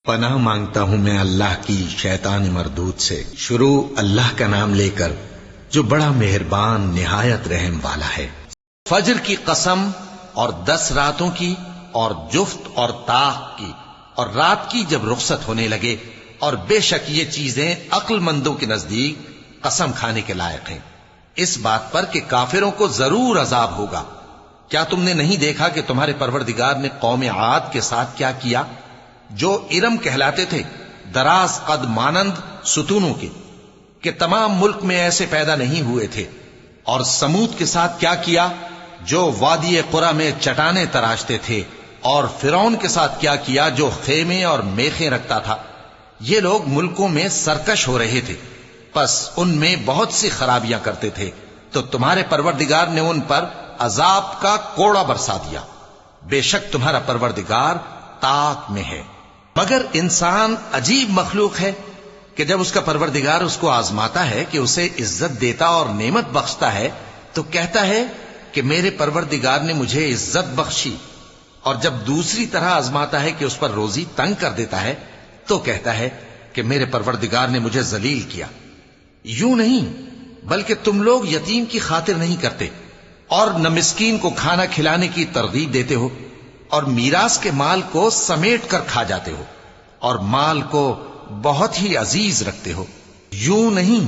پناہ مانگتا ہوں میں اللہ کی شیطان مردود سے۔ شروع اللہ کا نام لے کر جو بڑا مہربان نہایت رحم والا ہے۔ فجر کی قسم اور 10 راتوں کی اور جفت اور طاق کی اور رات کی جب رخصت ہونے لگے، اور بے شک یہ چیزیں عقل مندوں کے نزدیک قسم کھانے کے لائق ہیں، اس بات پر کہ کافروں کو ضرور عذاب ہوگا۔ کیا تم نے نہیں دیکھا کہ تمہارے پروردگار نے قوم عاد کے ساتھ کیا کیا، جو ارم کہلاتے تھے، دراز قد مانند ستونوں کے، کہ تمام ملک میں ایسے پیدا نہیں ہوئے تھے؟ اور سمود کے ساتھ کیا کیا، جو وادی قرا میں چٹانیں تراشتے تھے؟ اور فرعون کے ساتھ کیا کیا، جو خیمے اور میخیں رکھتا تھا؟ یہ لوگ ملکوں میں سرکش ہو رہے تھے، پس ان میں بہت سی خرابیاں کرتے تھے، تو تمہارے پروردگار نے ان پر عذاب کا کوڑا برسا دیا۔ بے شک تمہارا پروردگار طاق میں ہے۔ مگر انسان عجیب مخلوق ہے کہ جب اس کا پروردگار اس کو آزماتا ہے کہ اسے عزت دیتا اور نعمت بخشتا ہے تو کہتا ہے کہ میرے پروردگار نے مجھے عزت بخشی، اور جب دوسری طرح آزماتا ہے کہ اس پر روزی تنگ کر دیتا ہے تو کہتا ہے کہ میرے پروردگار نے مجھے ذلیل کیا۔ یوں نہیں، بلکہ تم لوگ یتیم کی خاطر نہیں کرتے، اور نہ مسکین کو کھانا کھلانے کی ترغیب دیتے ہو، اور میراث کے مال کو سمیٹ کر کھا جاتے ہو، اور مال کو بہت ہی عزیز رکھتے ہو۔ یوں نہیں،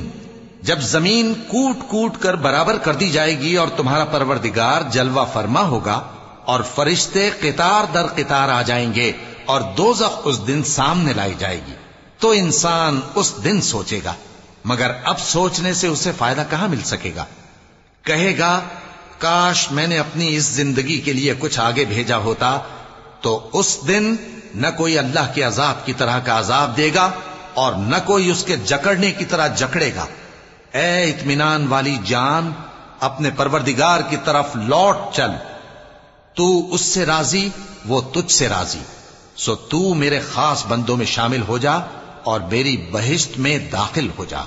جب زمین کوٹ کوٹ کر برابر کر دی جائے گی اور تمہارا پروردگار جلوہ فرما ہوگا، اور فرشتے قطار در قطار آ جائیں گے، اور دوزخ اس دن سامنے لائی جائے گی، تو انسان اس دن سوچے گا، مگر اب سوچنے سے اسے فائدہ کہاں مل سکے گا؟ کہے گا کاش میں نے اپنی اس زندگی کے لیے کچھ آگے بھیجا ہوتا، تو اس دن نہ کوئی اللہ کے عذاب کی طرح کا عذاب دے گا اور نہ کوئی اس کے جکڑنے کی طرح جکڑے گا۔ اے اطمینان والی جان، اپنے پروردگار کی طرف لوٹ چل، تو اس سے راضی، وہ تجھ سے راضی، سو تو میرے خاص بندوں میں شامل ہو جا اور میری بہشت میں داخل ہو جا۔